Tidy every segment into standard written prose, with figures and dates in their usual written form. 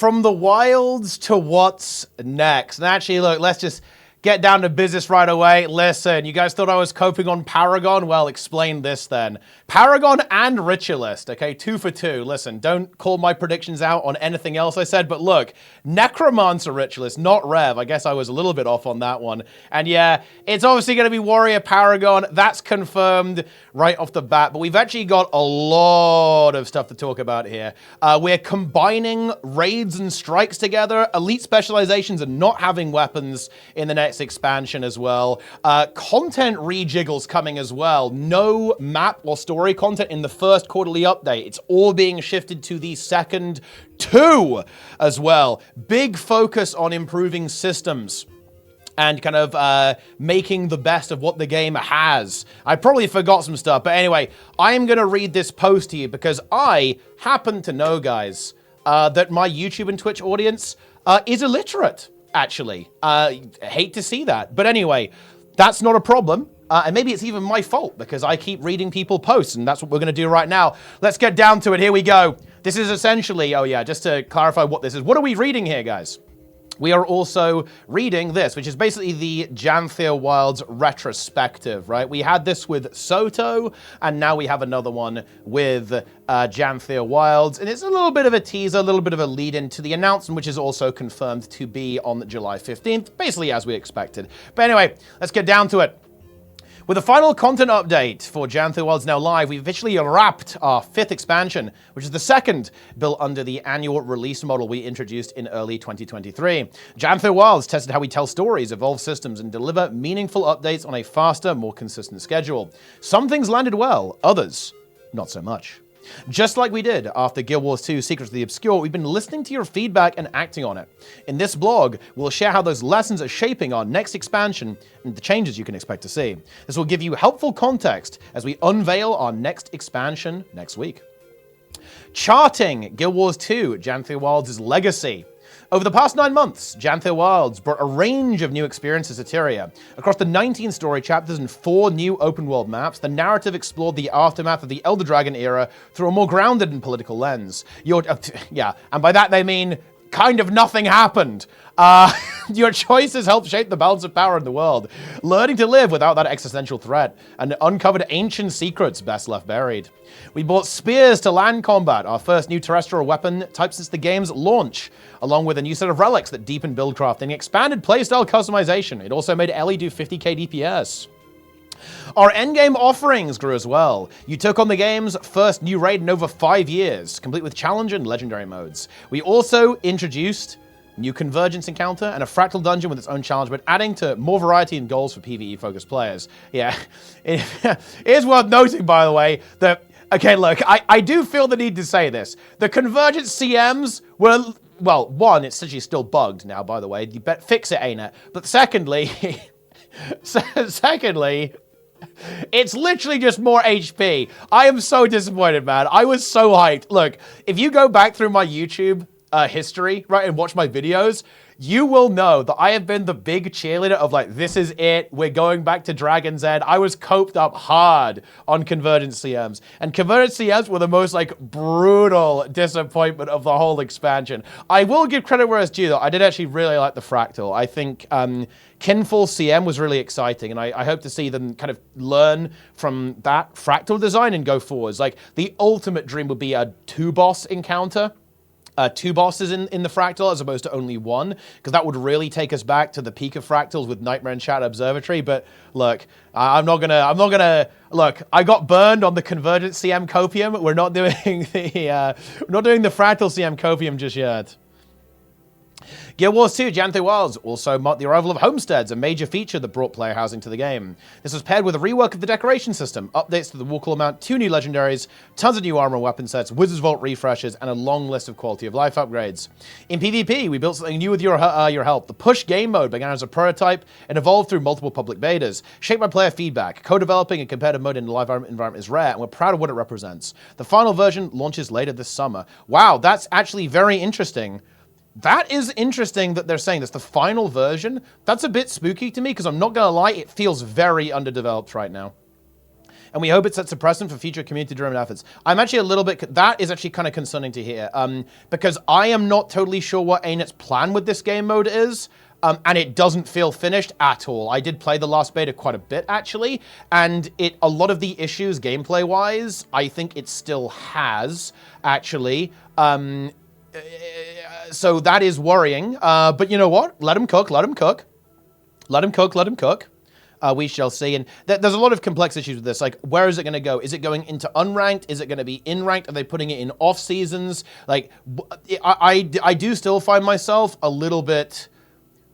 from the wilds to what's next. And actually, look, let's just get down to business right away. Listen, you guys thought I was coping on Paragon? Well, explain this then. Paragon and Ritualist, okay? 2 for 2. Listen, don't call my predictions out on anything else I said, but look, Necromancer Ritualist, not Rev. I guess I was a little bit off on that one. And yeah, it's obviously going to be Warrior Paragon. That's confirmed right off the bat, but we've actually got a lot of stuff to talk about here. We're combining raids and strikes together. Elite specializations and not having weapons in the next expansion as well. Content rejiggles coming as well. No map or story content in the first quarterly update. It's all being shifted to the second 2 as well. Big focus on improving systems and kind of making the best of what the game has. I probably forgot some stuff, but anyway, I am going to read this post to you because I happen to know, guys, that my YouTube and Twitch audience is illiterate, actually. I hate to see that. But anyway, that's not a problem. And maybe it's even my fault because I keep reading people posts, and that's what we're going to do right now. Let's get down to it. Here we go. This is essentially, oh yeah, just to clarify what this is. What are we reading here, guys? We are also reading this, which is basically the Janthir Wilds retrospective, right? We had this with Soto, and now we have another one with Janthir Wilds. And it's a little bit of a teaser, a little bit of a lead into the announcement, which is also confirmed to be on July 15th, basically as we expected. But anyway, let's get down to it. With the final content update for Janthir Wilds now live, we've officially wrapped our 5th expansion, which is the second built under the annual release model we introduced in early 2023. Janthir Wilds tested how we tell stories, evolve systems, and deliver meaningful updates on a faster, more consistent schedule. Some things landed well, others not so much. Just like we did after Guild Wars 2 Secrets of the Obscure, we've been listening to your feedback and acting on it. In this blog, we'll share how those lessons are shaping our next expansion and the changes you can expect to see. This will give you helpful context as we unveil our next expansion next week. Charting Guild Wars 2 Janthir Wilds' legacy. Over the past 9 months, Janthir Wilds brought a range of new experiences to Tyria. Across the 19 story chapters and 4 new open-world maps, the narrative explored the aftermath of the Elder Dragon era through a more grounded and political lens. Yeah, and by that they mean kind of nothing happened. Your choices helped shape the balance of power in the world, learning to live without that existential threat, and uncovered ancient secrets best left buried. We brought spears to land combat, our first new terrestrial weapon type since the game's launch, along with a new set of relics that deepened build crafting, expanded playstyle customization. It also made Ellie do 50k DPS. Our endgame offerings grew as well. You took on the game's first new raid in over 5 years, complete with challenge and legendary modes. We also introduced new Convergence encounter and a fractal dungeon with its own challenge, but adding to more variety and goals for PvE-focused players. Yeah, it is worth noting, by the way, that, okay, look, I do feel the need to say this. The Convergence CMs were, well, one, it's actually still bugged now, by the way. You bet fix it, ain't it? But secondly, it's literally just more HP. I am so disappointed, man. I was so hyped. Look, if you go back through my YouTube history, right, and watch my videos, you will know that I have been the big cheerleader of like, this is it, we're going back to Dragon's End. I was coped up hard on Convergence CMs. And Convergence CMs were the most like brutal disappointment of the whole expansion. I will give credit where it's due though. I did actually really like the Fractal. I think Kinfall CM was really exciting, and I hope to see them kind of learn from that Fractal design and go forwards. Like, the ultimate dream would be a 2-boss encounter. 2 bosses in the Fractal as opposed to only 1, because that would really take us back to the peak of Fractals with Nightmare and Shadow Observatory. But look, I'm not gonna look. I got burned on the Convergent CM Copium. We're not doing the Fractal CM Copium just yet. Guild Wars 2 Janthir Wilds also marked the arrival of homesteads, a major feature that brought player housing to the game. This was paired with a rework of the decoration system, updates to the Warclaw mount, 2 new legendaries, tons of new armor and weapon sets, Wizard's Vault refreshes, and a long list of quality of life upgrades. In PvP, we built something new with your help. The push game mode began as a prototype and evolved through multiple public betas. Shaped by player feedback, co-developing a competitive mode in the live environment is rare, and we're proud of what it represents. The final version launches later this summer. Wow, that's actually very interesting. That is interesting that they're saying this. The final version, that's a bit spooky to me because I'm not going to lie, it feels very underdeveloped right now. and we hope it sets a precedent for future community-driven efforts. I'm actually a little bit, that is actually kind of concerning to hear, because I am not totally sure what ArenaNet's plan with this game mode is. And it doesn't feel finished at all. I did play the last beta quite a bit, actually, and a lot of the issues, gameplay-wise, I think it still has, actually. So that is worrying. But you know what? Let him cook, let him cook. Let him cook, let him cook. We shall see. And there's a lot of complex issues with this. Like, where is it going to go? Is it going into unranked? Is it going to be in ranked? Are they putting it in off seasons? Like, I do still find myself a little bit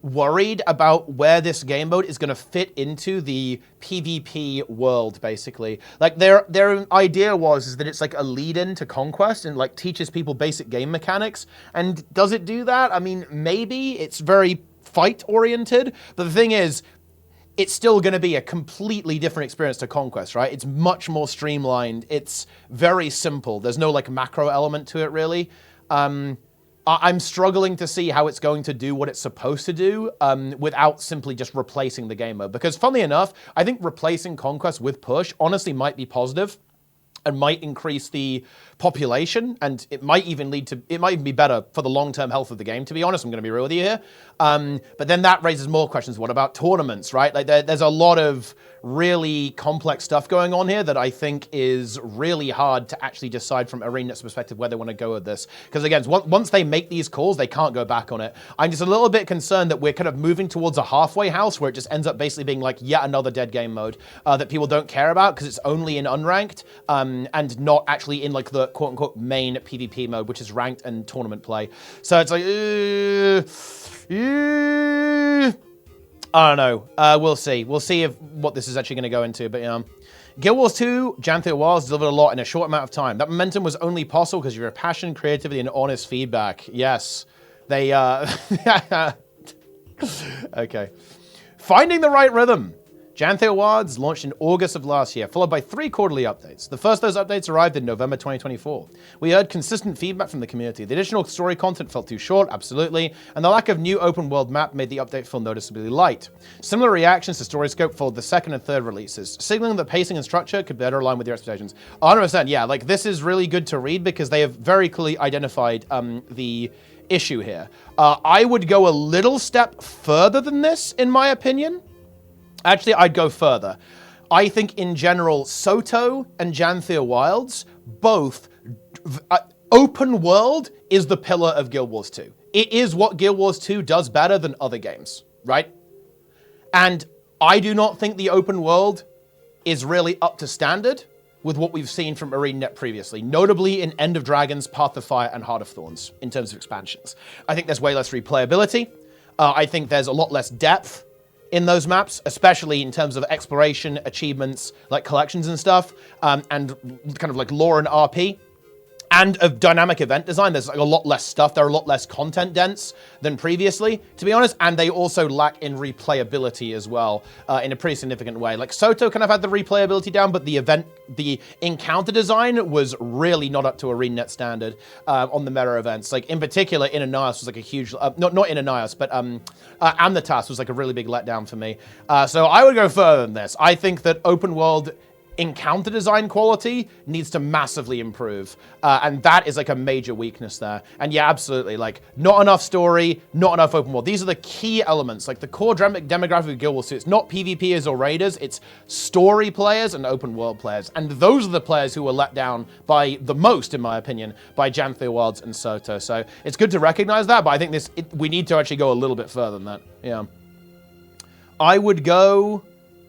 worried about where this game mode is going to fit into the PvP world, basically. Like, their idea is that it's like a lead-in to Conquest and like teaches people basic game mechanics. And does it do that? I mean, maybe. It's very fight-oriented. But the thing is, it's still going to be a completely different experience to Conquest, right? It's much more streamlined. It's very simple. There's no like macro element to it, really. I'm struggling to see how it's going to do what it's supposed to do without simply just replacing the game mode. Because funnily enough, I think replacing Conquest with Push honestly might be positive and might increase the population, and it might even lead to, it might even be better for the long-term health of the game, to be honest. I'm going to be real with you here. But then that raises more questions. What about tournaments, right? Like there's a lot of really complex stuff going on here that I think is really hard to actually decide from ArenaNet's perspective where they want to go with this. Because again, once they make these calls, they can't go back on it. I'm just a little bit concerned that we're kind of moving towards a halfway house where it just ends up basically being like yet another dead game mode that people don't care about because it's only in unranked and not actually in like the quote-unquote main PvP mode, which is ranked and tournament play. So it's like, I don't know. We'll see. We'll see what this is actually going to go into. But Guild Wars 2, Janthir Wilds delivered a lot in a short amount of time. That momentum was only possible because of your passion, creativity, and honest feedback. Yes, they. Okay. Finding the right rhythm. Janthir Wilds launched in August of last year, followed by 3 quarterly updates. The first of those updates arrived in November 2024. We heard consistent feedback from the community. The additional story content felt too short, absolutely, and the lack of new open world map made the update feel noticeably light. Similar reactions to story scope followed the second and third releases, signaling that pacing and structure could better align with your expectations. 100%, yeah, like this is really good to read because they have very clearly identified the issue here. I would go a little step further than this, in my opinion. Actually, I'd go further. I think in general, Soto and Janthir Wilds, both, open world is the pillar of Guild Wars 2. It is what Guild Wars 2 does better than other games, right? And I do not think the open world is really up to standard with what we've seen from ArenaNet previously, notably in End of Dragons, Path of Fire, and Heart of Thorns in terms of expansions. I think there's way less replayability. I think there's a lot less depth in those maps, especially in terms of exploration, achievements, like collections and stuff, and kind of like lore and RP. And of dynamic event design, there's like a lot less stuff. They're a lot less content dense than previously, to be honest. And they also lack in replayability as well, in a pretty significant way. Like Soto kind of had the replayability down, but the encounter design was really not up to ArenaNet standard on the meta events. Like in particular, Ananias was like a huge, not Ananias, but Amnitas was like a really big letdown for me. So I would go further than this. I think that open world encounter design quality needs to massively improve. And that is like a major weakness there. And yeah, absolutely, like not enough story, not enough open world. These are the key elements, like the core demographic of Guild Wars 2. It's not PvPers or raiders, it's story players and open world players. And those are the players who were let down by the most, in my opinion, by Janthir Wilds and Soto. So it's good to recognize that, but I think we need to actually go a little bit further than that. Yeah. I would go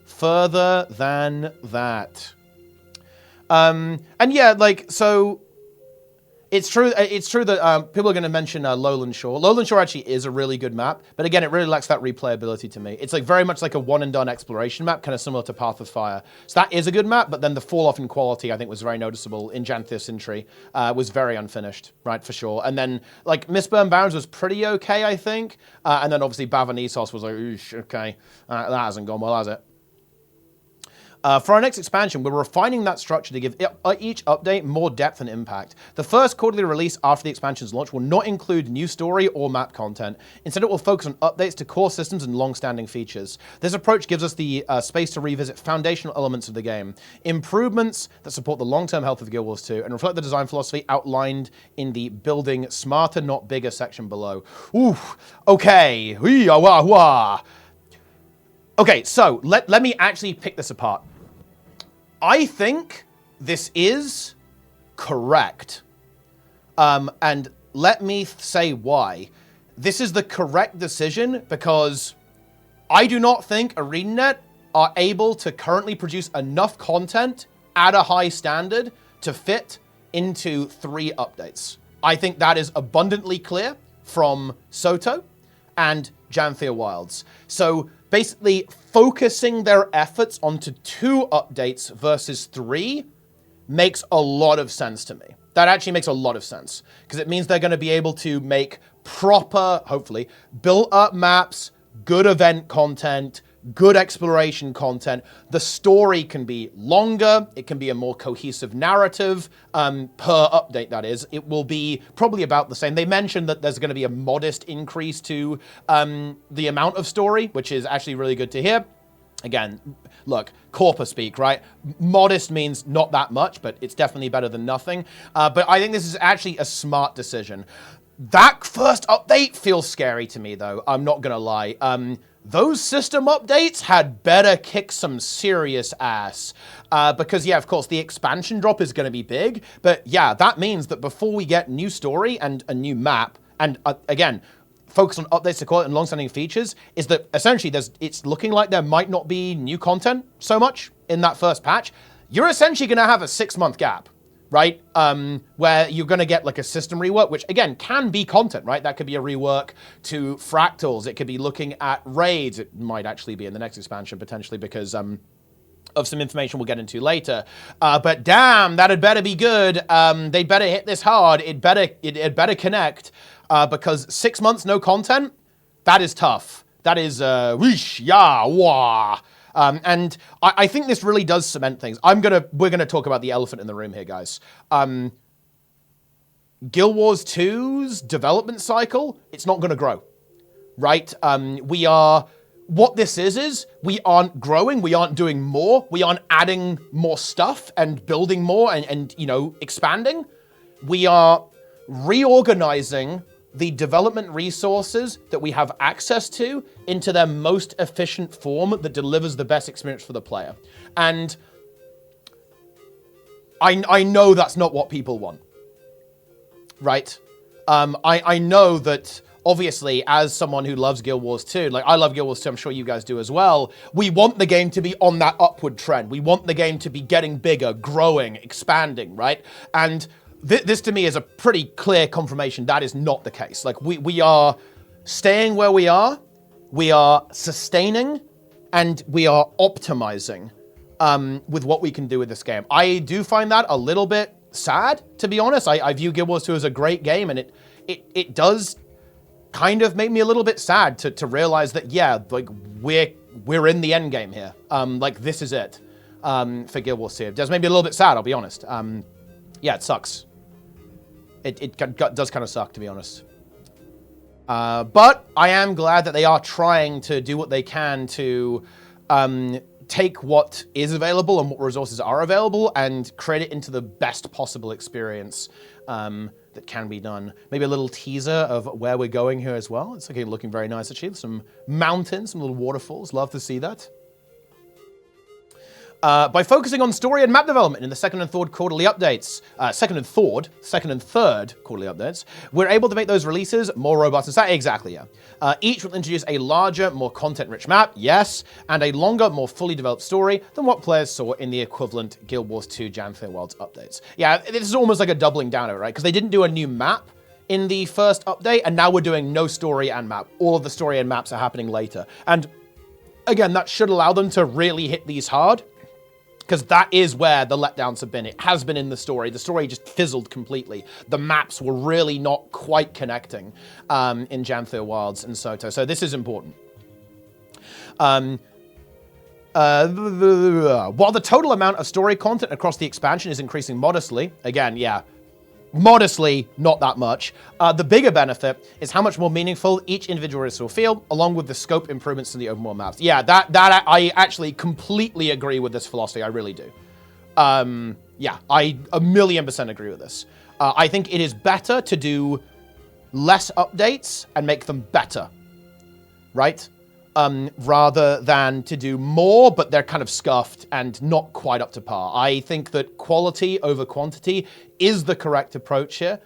further than that. And yeah, like, so it's true that people are going to mention Lowland Shore. Lowland Shore actually is a really good map, but again, it really lacks that replayability to me. It's like very much like a one and done exploration map, kind of similar to Path of Fire. So that is a good map, but then the fall off in quality I think was very noticeable in Janthir Sintry, was very unfinished, right, for sure. And then like Mistburn Barrens was pretty okay, I think. And then obviously Bavanisos was like, oosh, okay, that hasn't gone well, has it? For our next expansion, we're refining that structure to give each update more depth and impact. The first quarterly release after the expansion's launch will not include new story or map content. Instead, it will focus on updates to core systems and long-standing features. This approach gives us the space to revisit foundational elements of the game, improvements that support the long-term health of Guild Wars 2, and reflect the design philosophy outlined in the building smarter, not bigger section below. Ooh, okay. Okay, so let me actually pick this apart. I think this is correct. And let me say why. This is the correct decision because I do not think ArenaNet are able to currently produce enough content at a high standard to fit into 3 updates. I think that is abundantly clear from Soto and Janthir Wilds. So basically focusing their efforts onto 2 updates versus 3 makes a lot of sense to me. That actually makes a lot of sense because it means they're going to be able to make proper, hopefully, built-up maps, good event content, good exploration content. The story can be longer. It can be a more cohesive narrative per update, that is. It will be probably about the same. They mentioned that there's going to be a modest increase to the amount of story, which is actually really good to hear. Again, look, corporate speak, right? Modest means not that much, but it's definitely better than nothing. But I think this is actually a smart decision. That first update feels scary to me, though. I'm not going to lie. Those system updates had better kick some serious ass. Because, yeah, of course, the expansion drop is going to be big. But, yeah, that means that before we get new story and a new map, and, again, focus on updates to quality and long-standing features, is that essentially it's looking like there might not be new content so much in that first patch. You're essentially going to have a 6-month gap, right? Where you're going to get like a system rework, which again can be content, right? That could be a rework to fractals. It could be looking at raids. It might actually be in the next expansion potentially because of some information we'll get into later. But damn, that had better be good. They'd better hit this hard. It better connect. Because 6 months, no content, that is tough. That is, whoosh, yeah, wah. And I think this really does cement things. We're gonna talk about the elephant in the room here, guys. Guild Wars 2's development cycle, it's not gonna grow, right? What this is we aren't growing, we aren't doing more, we aren't adding more stuff and building more and you know, expanding. We are reorganizing the development resources that we have access to into their most efficient form that delivers the best experience for the player. And I know that's not what people want, right? I know that obviously as someone who loves Guild Wars 2, like I love Guild Wars 2, I'm sure you guys do as well, we want the game to be on that upward trend. We want the game to be getting bigger, growing, expanding, right? And this to me is a pretty clear confirmation that is not the case. Like we are staying where we are sustaining, and we are optimizing with what we can do with this game. I do find that a little bit sad, to be honest. I view Guild Wars 2 as a great game, and it does kind of make me a little bit sad to realize that, yeah, like we're in the end game here. Like this is it for Guild Wars 2. It does make me a little bit sad, I'll be honest. Yeah, it sucks. It does kind of suck, to be honest. But I am glad that they are trying to do what they can to take what is available and what resources are available and create it into the best possible experience that can be done. Maybe a little teaser of where we're going here as well. It's looking very nice, actually. Some mountains, some little waterfalls. Love to see that. By focusing on story and map development in the second and third quarterly updates, second and third quarterly updates, we're able to make those releases more robust and exactly, yeah. Each will introduce a larger, more content-rich map, yes, and a longer, more fully developed story than what players saw in the equivalent Guild Wars 2 Janthir Wilds updates. Yeah, this is almost like a doubling down of it, right? Because they didn't do a new map in the first update, and now we're doing no story and map. All of the story and maps are happening later. And again, that should allow them to really hit these hard, because that is where the letdowns have been. It has been in the story. The story just fizzled completely. The maps were really not quite connecting in Janthir Wilds and Soto. So this is important. While the total amount of story content across the expansion is increasing modestly, again, yeah, modestly, not that much, the bigger benefit is how much more meaningful each individual resource will feel, along with the scope improvements in the open world maps. Yeah, that I actually completely agree with this philosophy. I really do. Yeah, I 1,000,000% agree with this. I think it is better to do less updates and make them better, right? Rather than to do more, but they're kind of scuffed and not quite up to par. I think that quality over quantity is the correct approach here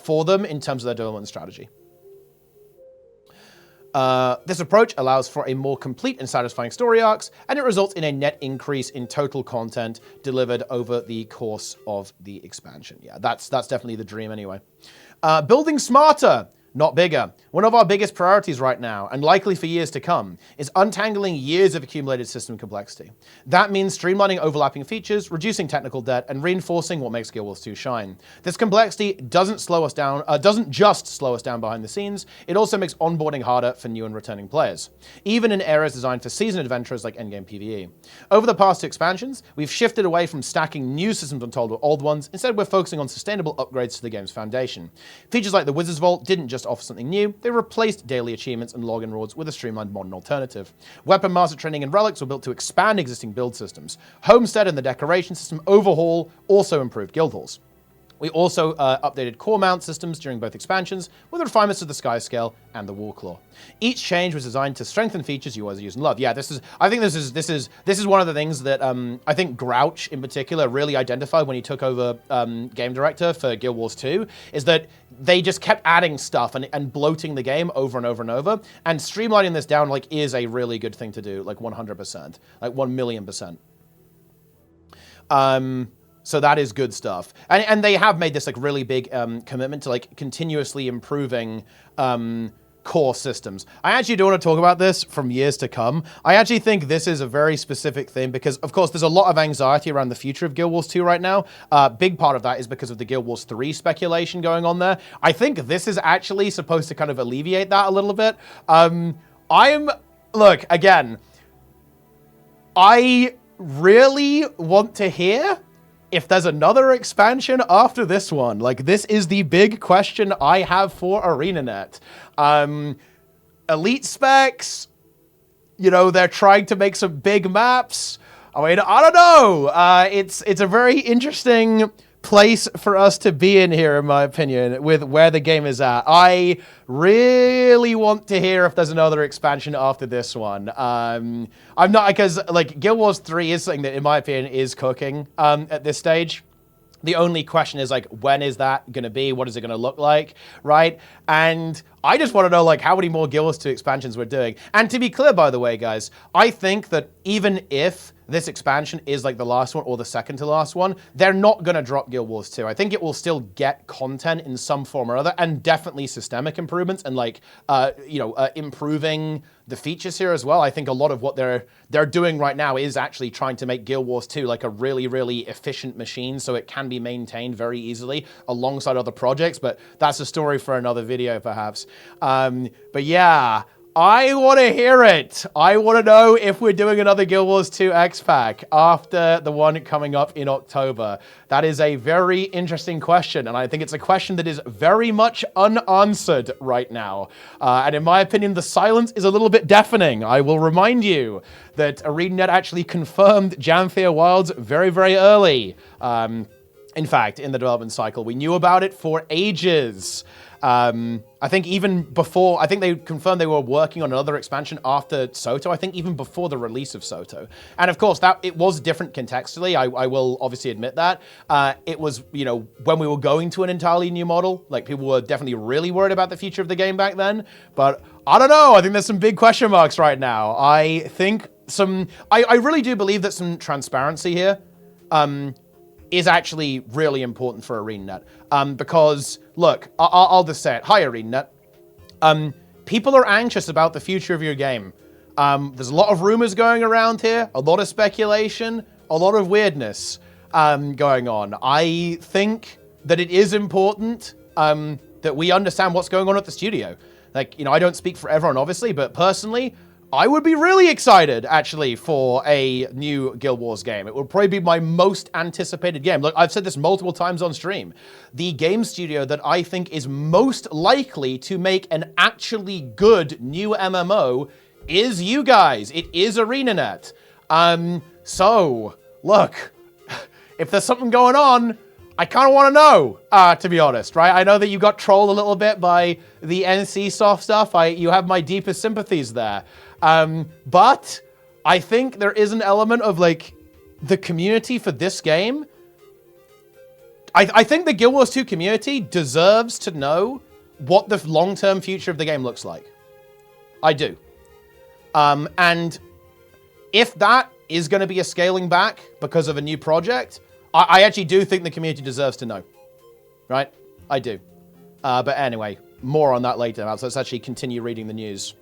for them in terms of their development strategy. This approach allows for a more complete and satisfying story arcs, and it results in a net increase in total content delivered over the course of the expansion. Yeah, that's definitely the dream anyway. Building smarter, not bigger. One of our biggest priorities right now, and likely for years to come, is untangling years of accumulated system complexity. That means streamlining overlapping features, reducing technical debt, and reinforcing what makes Guild Wars 2 shine. This complexity doesn't just slow us down behind the scenes, it also makes onboarding harder for new and returning players, even in areas designed for seasoned adventurers like endgame PvE. Over the past 2 expansions, we've shifted away from stacking new systems on top of old ones. Instead, we're focusing on sustainable upgrades to the game's foundation. Features like the Wizard's Vault didn't just offer something new, they replaced daily achievements and login rewards with a streamlined modern alternative. Weapon Master Training and Relics were built to expand existing build systems. Homestead and the Decoration System overhaul also improved guild halls. We also updated core mount systems during both expansions with refinements to the Sky Scale and the Warclaw. Each change was designed to strengthen features you always use and love. Yeah, I think this is one of the things that I think Grouch in particular really identified when he took over game director for Guild Wars 2, is that they just kept adding stuff and bloating the game over and over and over, and streamlining this down like is a really good thing to do, like 100%, like 1,000,000%. So that is good stuff. And they have made this like really big commitment to like continuously improving core systems. I actually don't want to talk about this from years to come. I actually think this is a very specific thing because, of course, there's a lot of anxiety around the future of Guild Wars 2 right now. Big part of that is because of the Guild Wars 3 speculation going on there. I think this is actually supposed to kind of alleviate that a little bit. Look, again, I really want to hear if there's another expansion after this one. Like, this is the big question I have for ArenaNet. Elite Specs, you know, they're trying to make some big maps. I mean, I don't know. It's a very interesting place for us to be in here, in my opinion, with where the game is at. I really want to hear if there's another expansion after this one. I'm not, because like Guild Wars 3 is something that, in my opinion, is cooking at this stage. The only question is, like, when is that going to be? What is it going to look like, right? And I just want to know, like, how many more Guild Wars 2 expansions we're doing. And to be clear, by the way, guys, I think that even if this expansion is like the last one or the second to last one, they're not going to drop Guild Wars 2. I think it will still get content in some form or other, and definitely systemic improvements and like, improving the features here as well. I think a lot of what they're doing right now is actually trying to make Guild Wars 2 like a really, really efficient machine so it can be maintained very easily alongside other projects, but that's a story for another video perhaps. But yeah, I want to hear it. I want to know if we're doing another Guild Wars 2 X-Pack after the one coming up in October. That is a very interesting question, and I think it's a question that is very much unanswered right now. And in my opinion, the silence is a little bit deafening. I will remind you that ArenaNet actually confirmed Janthir Wilds very, very early. In fact, in the development cycle. We knew about it for ages. I think even before, I think they confirmed they were working on another expansion after Soto, I think even before the release of Soto. And of course, it was different contextually, I will obviously admit that. It was, you know, when we were going to an entirely new model, like people were definitely really worried about the future of the game back then. But I don't know, I think there's some big question marks right now. I think I really do believe that some transparency here is actually really important for ArenaNet. Because, look, I'll just say it. Hi, ArenaNet. People are anxious about the future of your game. There's a lot of rumors going around here, a lot of speculation, a lot of weirdness going on. I think that it is important that we understand what's going on at the studio. Like, you know, I don't speak for everyone, obviously, but personally, I would be really excited, actually, for a new Guild Wars game. It would probably be my most anticipated game. Look, I've said this multiple times on stream. The game studio that I think is most likely to make an actually good new MMO is you guys. It is ArenaNet. So, look, if there's something going on, I kind of want to know, to be honest, right? I know that you got trolled a little bit by the NCSoft stuff. You have my deepest sympathies there. But I think there is an element of, like, the community for this game. I think the Guild Wars 2 community deserves to know what the long-term future of the game looks like. I do. And if that is going to be a scaling back because of a new project, I actually do think the community deserves to know, right? I do. But anyway, more on that later. So let's actually continue reading the news.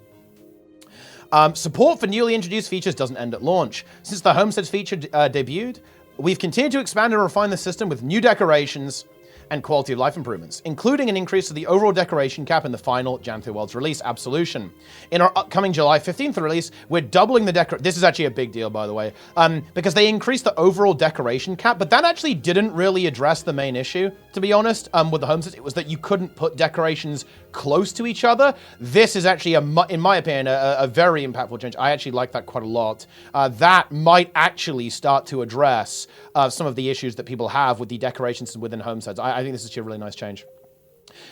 Support for newly introduced features doesn't end at launch. Since the Homesteads feature debuted, we've continued to expand and refine the system with new decorations and quality of life improvements, including an increase to the overall decoration cap in the final Janthir World's release, Absolution. In our upcoming July 15th release, we're doubling the This is actually a big deal, by the way, because they increased the overall decoration cap, but that actually didn't really address the main issue, to be honest, with the homesteads. It was that you couldn't put decorations close to each other. This is actually, in my opinion, a very impactful change. I actually like that quite a lot. That might actually start to address some of the issues that people have with the decorations within homesteads. I think this is a really nice change.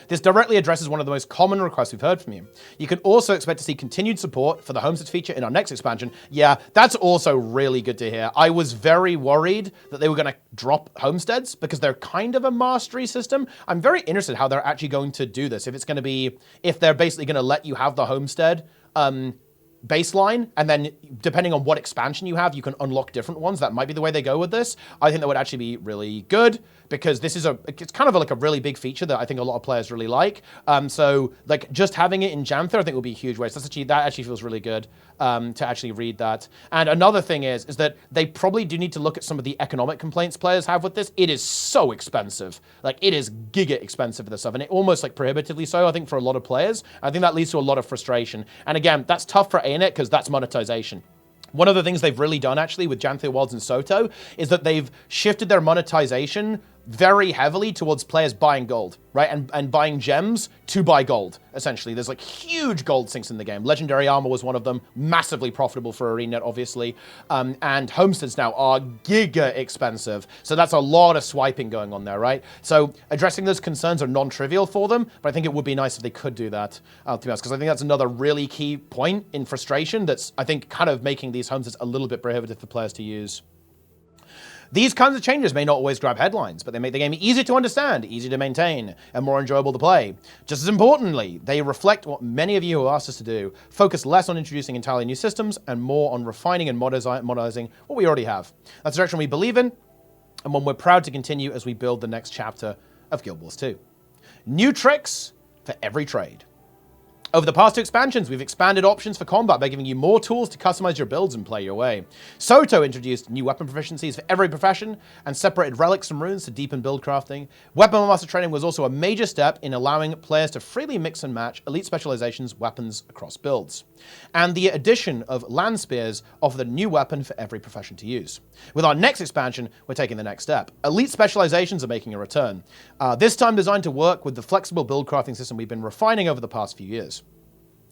This directly addresses one of the most common requests we've heard from you. You can also expect to see continued support for the Homesteads feature in our next expansion. Yeah, that's also really good to hear. I was very worried that they were going to drop Homesteads because they're kind of a mastery system. I'm very interested how they're actually going to do this. If they're basically going to let you have the Homestead baseline, and then depending on what expansion you have, you can unlock different ones. That might be the way they go with this. I think that would actually be really good because this is it's kind of like a really big feature that I think a lot of players really like. So like just having it in Janthir, I think will be a huge waste. That actually feels really good to actually read that. And another thing is that they probably do need to look at some of the economic complaints players have with this. It is so expensive. Like it is giga expensive for this stuff, and it almost like prohibitively so, I think, for a lot of players. I think that leads to a lot of frustration. And again, that's tough for ArenaNet because that's monetization. One of the things they've really done actually with Janthir Worlds and Soto is that they've shifted their monetization very heavily towards players buying gold, right? And buying gems to buy gold, essentially. There's like huge gold sinks in the game. Legendary Armor was one of them, massively profitable for ArenaNet, obviously. And Homesteads now are giga expensive. So that's a lot of swiping going on there, right? So addressing those concerns are non-trivial for them, but I think it would be nice if they could do that, to be honest, because I think that's another really key point in frustration that's, I think, kind of making these Homesteads a little bit prohibitive for players to use. These kinds of changes may not always grab headlines, but they make the game easier to understand, easier to maintain, and more enjoyable to play. Just as importantly, they reflect what many of you have asked us to do, focus less on introducing entirely new systems and more on refining and modernizing what we already have. That's the direction we believe in, and one we're proud to continue as we build the next chapter of Guild Wars 2. New tricks for every trade. Over the past two expansions, we've expanded options for combat by giving you more tools to customize your builds and play your way. Soto introduced new weapon proficiencies for every profession and separated relics from runes to deepen build crafting. Weapon master training was also a major step in allowing players to freely mix and match elite specializations weapons across builds. And the addition of land spears offered a new weapon for every profession to use. With our next expansion, we're taking the next step. Elite specializations are making a return, this time designed to work with the flexible build crafting system we've been refining over the past few years.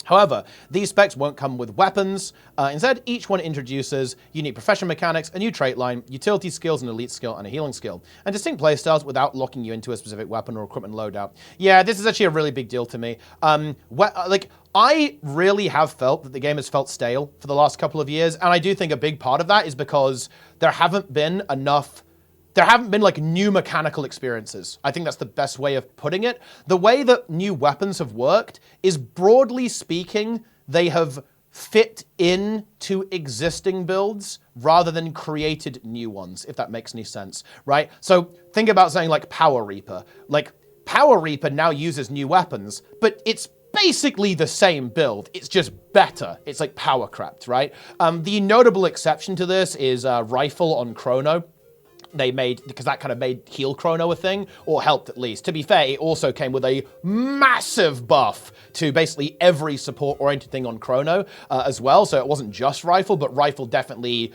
However, these specs won't come with weapons. Instead, each one introduces unique profession mechanics, a new trait line, utility skills, an elite skill, and a healing skill, and distinct playstyles without locking you into a specific weapon or equipment loadout. Yeah, this is actually a really big deal to me. I really have felt that the game has felt stale for the last couple of years, and I do think a big part of that is because there haven't been like new mechanical experiences. I think that's the best way of putting it. The way that new weapons have worked is, broadly speaking, they have fit into existing builds rather than created new ones, if that makes any sense, right? So think about saying like Power Reaper. Like Power Reaper now uses new weapons, but it's basically the same build. It's just better. It's like power crept, right? The notable exception to this is Rifle on Chrono. they made, because that kind of made heal chrono a thing, or helped at least. To be fair, it also came with a massive buff to basically every support-oriented thing on chrono as well, so it wasn't just rifle, but rifle definitely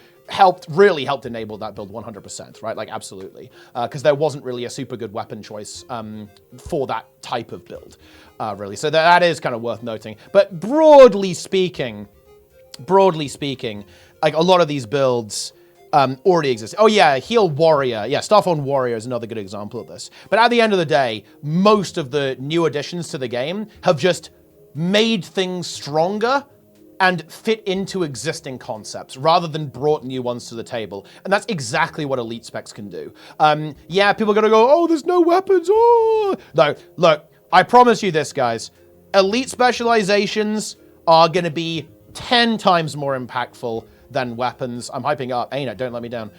really helped enable that build 100%, right? Like, absolutely. Because there wasn't really a super good weapon choice for that type of build, really. So that is kind of worth noting. But broadly speaking, like, a lot of these builds already exist. Oh yeah, Heal Warrior. Yeah, Stuff on Warrior is another good example of this. But at the end of the day, most of the new additions to the game have just made things stronger and fit into existing concepts rather than brought new ones to the table. And that's exactly what Elite Specs can do. Yeah, people are gonna go, oh, there's no weapons, oh. No, look, I promise you this, guys. Elite specializations are gonna be 10 times more impactful than weapons. I'm hyping up, ArenaNet, don't let me down.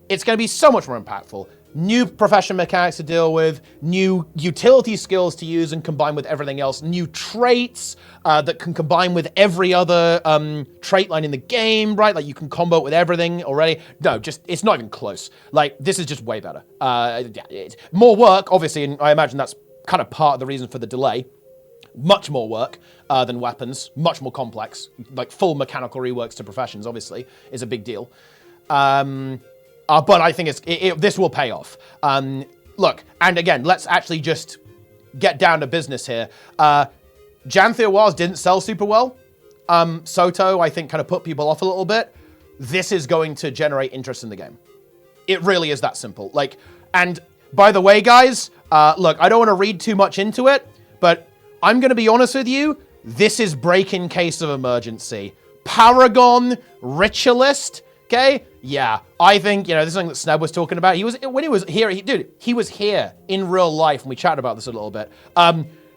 It's gonna be so much more impactful. New profession mechanics to deal with, new utility skills to use and combine with everything else, new traits that can combine with every other trait line in the game, right? Like, you can combo it with everything already. No, just, it's not even close. Like, this is just way better. Yeah, it's more work, obviously, and I imagine that's kind of part of the reason for the delay. Much more work than weapons, much more complex. Like, full mechanical reworks to professions, obviously, is a big deal. But I think this will pay off. Look, and again, let's actually just get down to business here. Janthir Wars didn't sell super well. Soto, I think, kind of put people off a little bit. This is going to generate interest in the game. It really is that simple. Like, and by the way, guys, look, I don't want to read too much into it, but I'm going to be honest with you. This is break in case of emergency. Paragon, Ritualist, okay? Yeah, I think, you know, this is something that Sneb was talking about. When he was here, he was here in real life, and we chatted about this a little bit.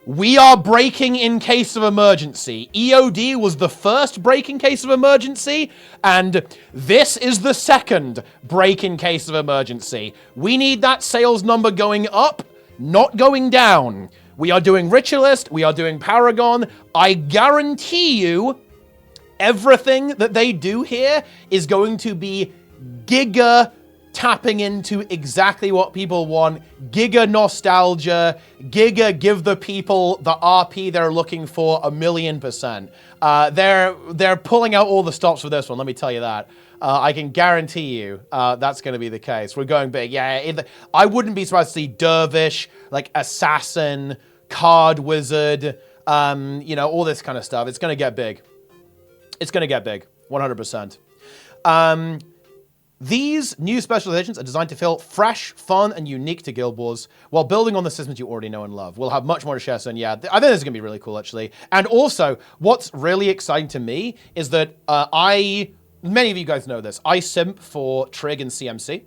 We are breaking in case of emergency. EOD was the first break in case of emergency, and this is the second break in case of emergency. We need that sales number going up, not going down. We are doing Ritualist, we are doing Paragon. I guarantee you, everything that they do here is going to be giga tapping into exactly what people want. Giga nostalgia, giga give the people the RP they're looking for 1,000,000%. They're pulling out all the stops for this one, let me tell you that. I can guarantee you that's going to be the case. We're going big. Yeah, I wouldn't be surprised to see Dervish, like Assassin, Card Wizard, you know, all this kind of stuff. It's going to get big. It's going to get big, 100%. These new specializations are designed to feel fresh, fun, and unique to Guild Wars while building on the systems you already know and love. We'll have much more to share soon. Yeah, I think this is going to be really cool, actually. And also, what's really exciting to me is that many of you guys know this, I simp for Trig and CMC.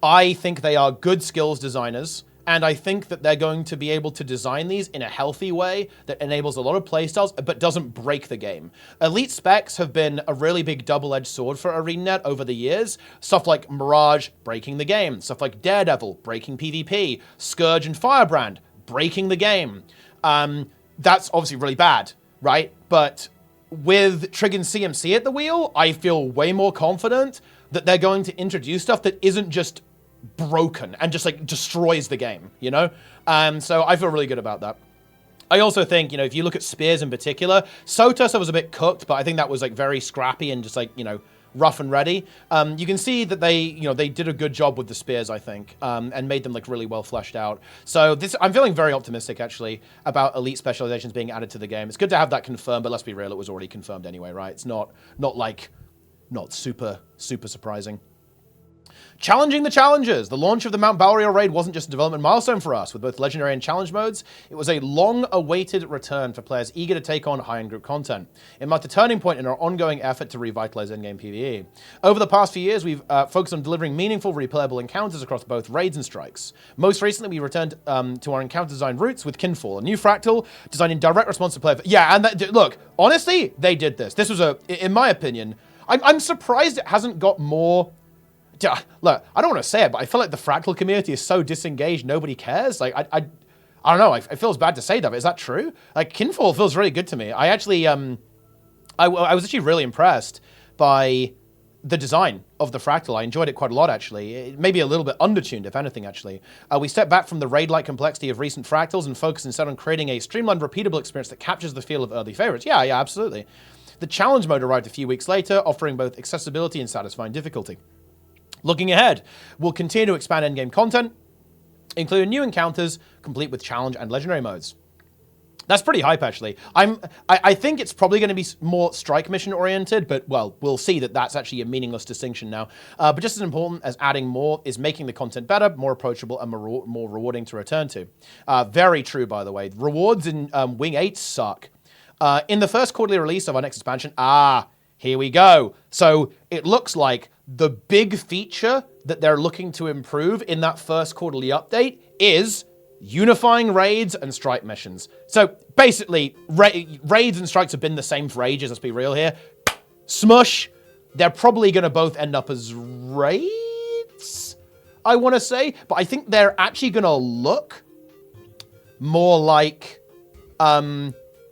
I think they are good skills designers, and I think that they're going to be able to design these in a healthy way that enables a lot of playstyles, but doesn't break the game. Elite Specs have been a really big double-edged sword for ArenaNet over the years. Stuff like Mirage, breaking the game. Stuff like Daredevil, breaking PvP. Scourge and Firebrand, breaking the game. That's obviously really bad, right? But with Trig and CMC at the wheel, I feel way more confident that they're going to introduce stuff that isn't just broken and just like destroys the game, you know? So I feel really good about that. I also think, you know, if you look at spears in particular, Sotos was a bit cooked, but I think that was like very scrappy and just like, you know, rough and ready. You can see that they did a good job with the spears, I think, and made them like really well fleshed out. So I'm feeling very optimistic actually about elite specializations being added to the game. It's good to have that confirmed, but let's be real, it was already confirmed anyway, right? It's not super surprising. Challenging the challenges. The launch of the Mount Balriel raid wasn't just a development milestone for us. With both legendary and challenge modes, it was a long-awaited return for players eager to take on high-end group content. It marked a turning point in our ongoing effort to revitalize in-game PvE. Over the past few years, we've focused on delivering meaningful, replayable encounters across both raids and strikes. Most recently, we returned to our encounter design roots with Kinfall, a new fractal designed in direct response to player... Yeah, and look, honestly, they did this. This was in my opinion, I'm surprised it hasn't got more... Look, I don't want to say it, but I feel like the fractal community is so disengaged, nobody cares. Like, I don't know, it feels bad to say that, but is that true? Like, Kinfall feels really good to me. I actually, I was actually really impressed by the design of the fractal. I enjoyed it quite a lot, actually. It may be a little bit undertuned, if anything, actually. We step back from the raid-like complexity of recent fractals and focus instead on creating a streamlined, repeatable experience that captures the feel of early favorites. Yeah, absolutely. The challenge mode arrived a few weeks later, offering both accessibility and satisfying difficulty. Looking ahead, we'll continue to expand endgame content, including new encounters, complete with challenge and legendary modes. That's pretty hype, actually. I think it's probably going to be more strike mission oriented, but well, we'll see that that's actually a meaningless distinction now. But just as important as adding more is making the content better, more approachable, and more rewarding to return to. Very true, by the way. Rewards in Wing 8 suck. In the first quarterly release of our next expansion, here we go. So it looks like the big feature that they're looking to improve in that first quarterly update is unifying raids and strike missions. So basically, raids and strikes have been the same for ages, let's be real here. Smush, they're probably going to both end up as raids, I want to say. But I think they're actually going to look more like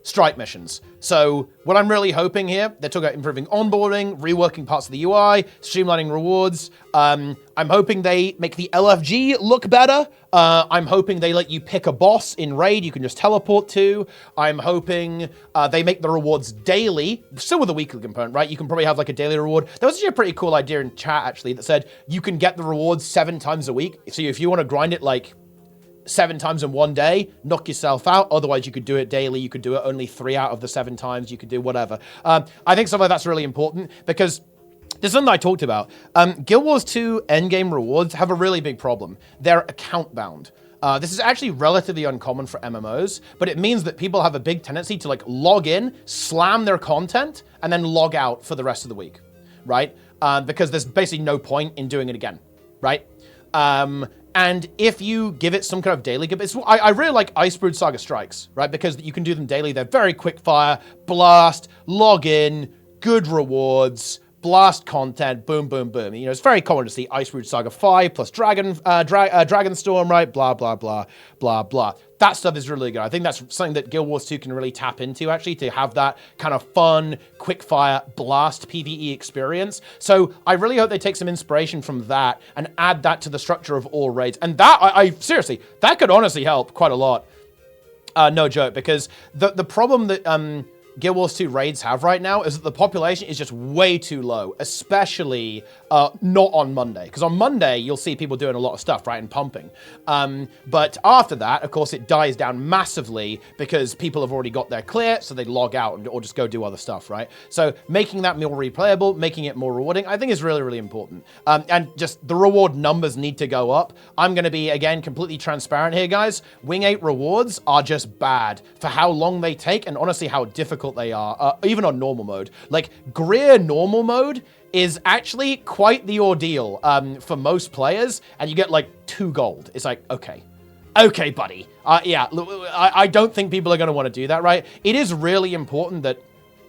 strike missions. So what I'm really hoping here, they're talking about improving onboarding, reworking parts of the UI, streamlining rewards. I'm hoping they make the LFG look better. I'm hoping they let you pick a boss in raid you can just teleport to. I'm hoping they make the rewards daily, still with a weekly component, right? You can probably have like a daily reward. There was actually a pretty cool idea in chat actually that said you can get the rewards 7 times a week. So if you want to grind it like 7 times in one day, knock yourself out. Otherwise, you could do it daily. You could do it only 3 out of the 7 times. You could do whatever. I think something like that's really important because there's something I talked about. Guild Wars 2 endgame rewards have a really big problem. They're account bound. This is actually relatively uncommon for MMOs, but it means that people have a big tendency to like log in, slam their content, and then log out for the rest of the week, right? Because there's basically no point in doing it again, right? And if you give it some kind of daily, I really like Icebrood Saga Strikes, right? Because you can do them daily. They're very quick fire, blast, log in, good rewards, blast content, boom, boom, boom. You know, it's very common to see Icebrood Saga 5 plus Dragonstorm, right? Blah, blah, blah, blah, blah. That stuff is really good. I think that's something that Guild Wars 2 can really tap into, actually, to have that kind of fun, quick-fire, blast PvE experience. So I really hope they take some inspiration from that and add that to the structure of all raids. And that, seriously, that could honestly help quite a lot. No joke, because the problem that Guild Wars 2 raids have right now is that the population is just way too low, especially not on Monday. Because on Monday, you'll see people doing a lot of stuff, right, and pumping. But after that, of course, it dies down massively because people have already got their clear, so they log out or just go do other stuff, right? So making that more replayable, making it more rewarding, I think is really, really important. And just the reward numbers need to go up. I'm going to be, again, completely transparent here, guys. Wing 8 rewards are just bad for how long they take and honestly how difficult they are, even on normal mode. Like, Greer normal mode is actually quite the ordeal for most players, and you get like 2 gold. It's like, okay, buddy. Yeah, I don't think people are going to want to do that, right? It is really important that,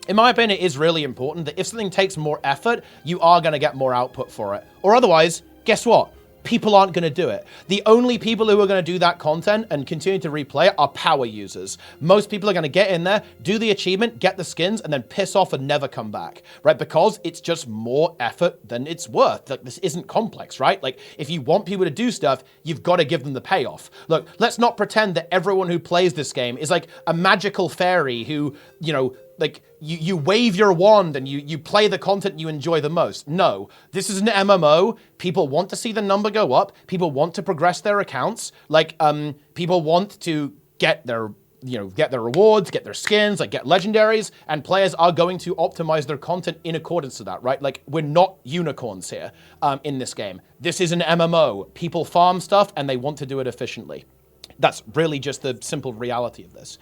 in my opinion, it is really important that if something takes more effort, you are going to get more output for it. Or otherwise, guess what? People aren't going to do it. The only people who are going to do that content and continue to replay it are power users. Most people are going to get in there, do the achievement, get the skins, and then piss off and never come back, right? Because it's just more effort than it's worth. Like, this isn't complex, right? Like, if you want people to do stuff, you've got to give them the payoff. Look, let's not pretend that everyone who plays this game is like a magical fairy who, you know, like, you wave your wand and you play the content you enjoy the most. No, this is an MMO. People want to see the number go up. People want to progress their accounts. Like, people want to get their, get their rewards, get their skins, like get legendaries, and players are going to optimize their content in accordance to that, right? Like, we're not unicorns here in this game. This is an MMO. People farm stuff and they want to do it efficiently. That's really just the simple reality of this.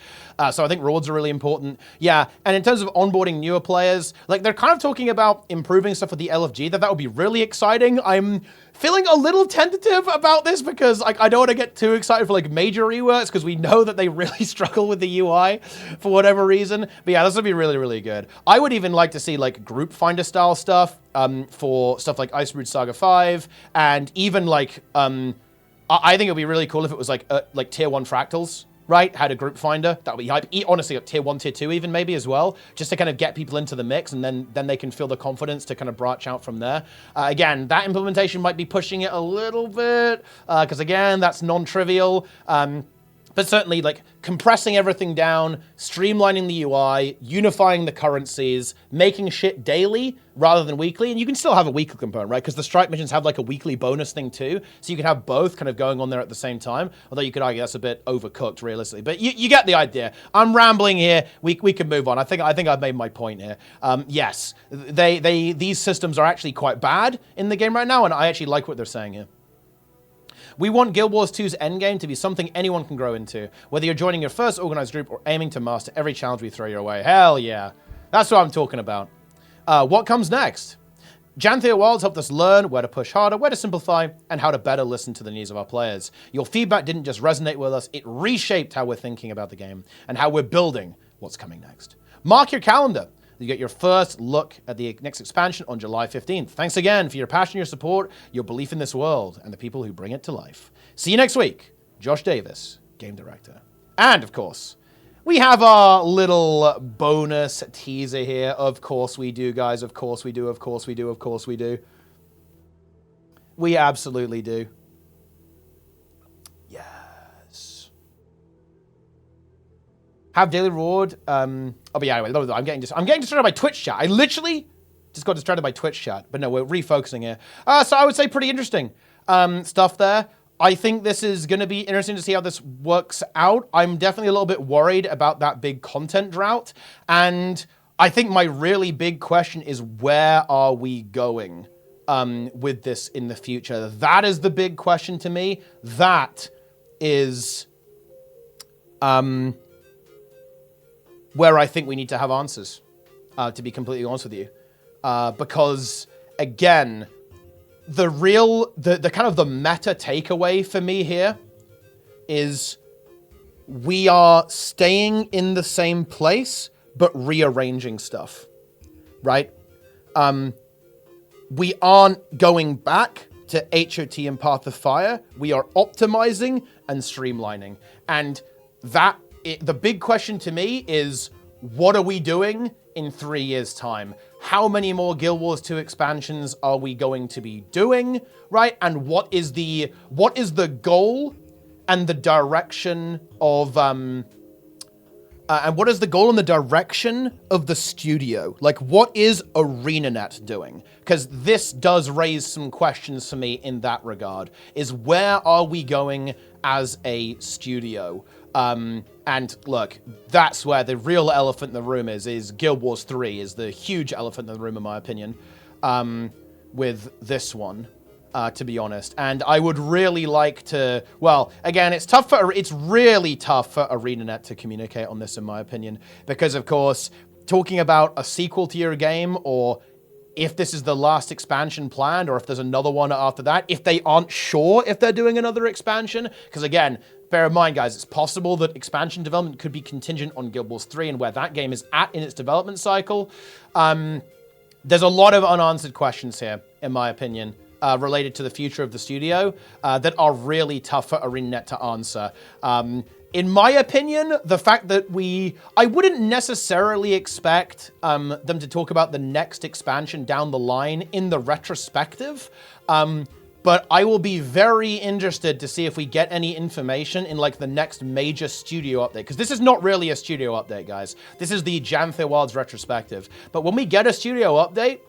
So I think rewards are really important. Yeah, and in terms of onboarding newer players, like, they're kind of talking about improving stuff with the LFG, that would be really exciting. I'm feeling a little tentative about this because, like, I don't want to get too excited for, like, major reworks because we know that they really struggle with the UI for whatever reason. But yeah, this would be really, really good. I would even like to see, like, group finder style stuff for stuff like Icebrood Saga 5, and even, like, I think it would be really cool if it was like tier 1 fractals, right? Had a group finder, that would be hype. Honestly, up tier 1, tier 2 even maybe as well, just to kind of get people into the mix, and then they can feel the confidence to kind of branch out from there. Again, that implementation might be pushing it a little bit, because again, that's non-trivial. But certainly, like, compressing everything down, streamlining the UI, unifying the currencies, making shit daily rather than weekly. And you can still have a weekly component, right? Because the strike missions have, like, a weekly bonus thing, too. So you can have both kind of going on there at the same time. Although you could argue that's a bit overcooked, realistically. But you get the idea. I'm rambling here. We can move on. I think I've made my point here. Yes, these systems are actually quite bad in the game right now, and I actually like what they're saying here. We want Guild Wars 2's endgame to be something anyone can grow into, whether you're joining your first organized group or aiming to master every challenge we throw your way. Hell yeah. That's what I'm talking about. What comes next? Janthir Wilds helped us learn where to push harder, where to simplify, and how to better listen to the needs of our players. Your feedback didn't just resonate with us, it reshaped how we're thinking about the game and how we're building what's coming next. Mark your calendar. You get your first look at the next expansion on July 15th. Thanks again for your passion, your support, your belief in this world, and the people who bring it to life. See you next week. Josh Davis, Game Director. And, of course, we have our little bonus teaser here. Of course we do, guys. Of course we do. Of course we do. Of course we do. We absolutely do. Yes. Have daily reward. Oh, but yeah, anyway, I'm getting distracted by Twitch chat. I literally just got distracted by Twitch chat. But no, we're refocusing here. So I would say pretty interesting stuff there. I think this is going to be interesting to see how this works out. I'm definitely a little bit worried about that big content drought. And I think my really big question is, where are we going with this in the future? That is the big question to me. That is where I think we need to have answers, to be completely honest with you. Because, again, the kind of the meta takeaway for me here is we are staying in the same place, but rearranging stuff, right? We aren't going back to HOT and Path of Fire. We are optimizing and streamlining. And the big question to me is, what are we doing in 3 years' time? How many more Guild Wars 2 expansions are we going to be doing, right? And what is the goal and the direction of and what is the goal and the direction of the studio? Like, what is ArenaNet doing? Because this does raise some questions for me in that regard. Is where are we going as a studio? And look, that's where the real elephant in the room is Guild Wars 3 is the huge elephant in the room, in my opinion, with this one, to be honest. And I would really like to, well, again, it's really tough for ArenaNet to communicate on this, in my opinion, because, of course, talking about a sequel to your game, or if this is the last expansion planned, or if there's another one after that, if they aren't sure if they're doing another expansion, because, again, bear in mind, guys, it's possible that expansion development could be contingent on Guild Wars 3 and where that game is at in its development cycle. There's a lot of unanswered questions here, in my opinion, related to the future of the studio that are really tough for ArenaNet to answer. In my opinion, the fact that I wouldn't necessarily expect them to talk about the next expansion down the line in the retrospective, but I will be very interested to see if we get any information in, like, the next major studio update. Because this is not really a studio update, guys. This is the Janthir Wilds retrospective. But when we get a studio update,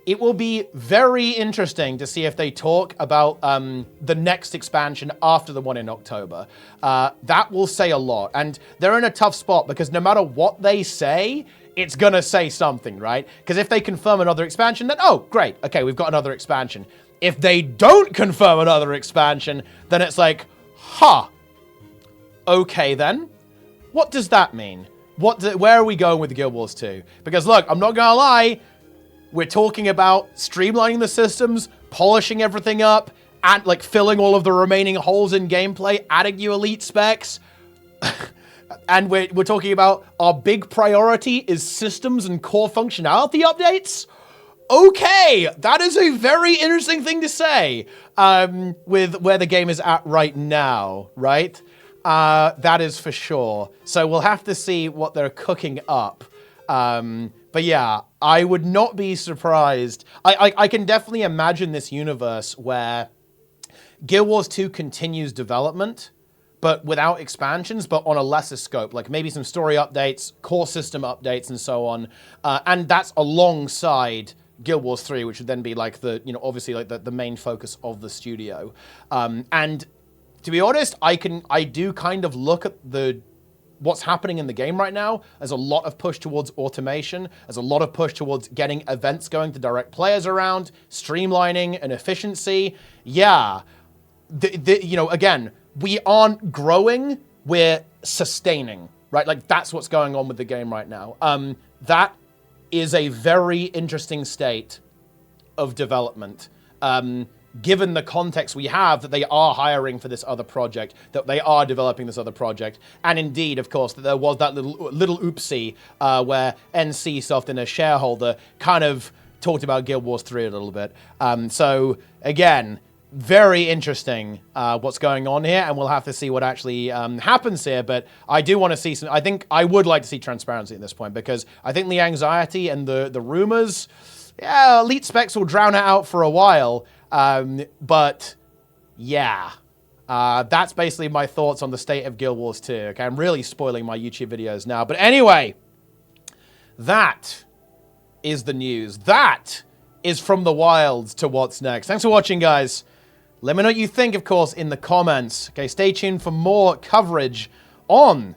it will be very interesting to see if they talk about the next expansion after the one in October. That will say a lot. And they're in a tough spot because no matter what they say, it's going to say something, right? Because if they confirm another expansion, then, oh, great. Okay, we've got another expansion. If they don't confirm another expansion, then it's like, okay then. What does that mean? Where are we going with Guild Wars 2? Because look, I'm not gonna lie, we're talking about streamlining the systems, polishing everything up, and like filling all of the remaining holes in gameplay, adding new elite specs. And we're talking about our big priority is systems and core functionality updates. Okay, that is a very interesting thing to say with where the game is at right now, right? That is for sure. So we'll have to see what they're cooking up. But yeah, I would not be surprised. I can definitely imagine this universe where Guild Wars 2 continues development, but without expansions, but on a lesser scope, like maybe some story updates, core system updates, and so on. And that's alongside Guild Wars 3, which would then be like the, obviously like the main focus of the studio. And to be honest, I do kind of look at what's happening in the game right now. There's a lot of push towards automation. There's a lot of push towards getting events going to direct players around, streamlining and efficiency. Yeah, again, we aren't growing, we're sustaining, right? Like that's what's going on with the game right now. That is a very interesting state of development. Given the context we have that they are hiring for this other project, that they are developing this other project, and indeed, of course, that there was that little oopsie where NC Soft and a shareholder kind of talked about Guild Wars 3 a little bit. So again, very interesting what's going on here, and we'll have to see what actually happens here. But I do want to see some. I think I would like to see transparency at this point, because I think the anxiety and the rumors, yeah, Elite Specs will drown it out for a while. But yeah, that's basically my thoughts on the state of Guild Wars 2. Okay, I'm really spoiling my YouTube videos now. But anyway, that is the news. That is from the wilds to what's next. Thanks for watching, guys. Let me know what you think, of course, in the comments. Okay, stay tuned for more coverage on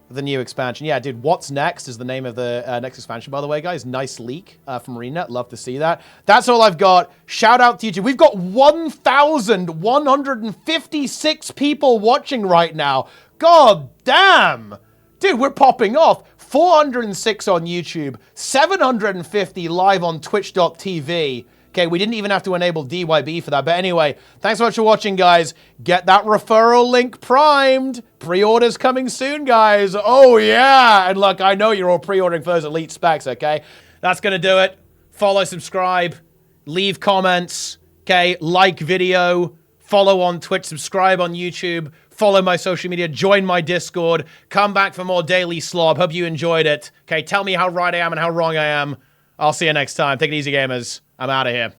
the new expansion. Yeah, dude, What's Next is the name of the next expansion, by the way, guys. Nice leak from ArenaNet. Love to see that. That's all I've got. Shout out to YouTube. We've got 1,156 people watching right now. God damn. Dude, we're popping off. 406 on YouTube, 750 live on twitch.tv. Okay, we didn't even have to enable DYB for that. But anyway, thanks so much for watching, guys. Get that referral link primed. Pre-orders coming soon, guys. Oh, yeah. And look, I know you're all pre-ordering for those Elite Specs, okay? That's going to do it. Follow, subscribe, leave comments, okay? Like video, follow on Twitch, subscribe on YouTube, follow my social media, join my Discord, come back for more daily slob. Hope you enjoyed it. Okay, tell me how right I am and how wrong I am. I'll see you next time. Take it easy, gamers. I'm out of here.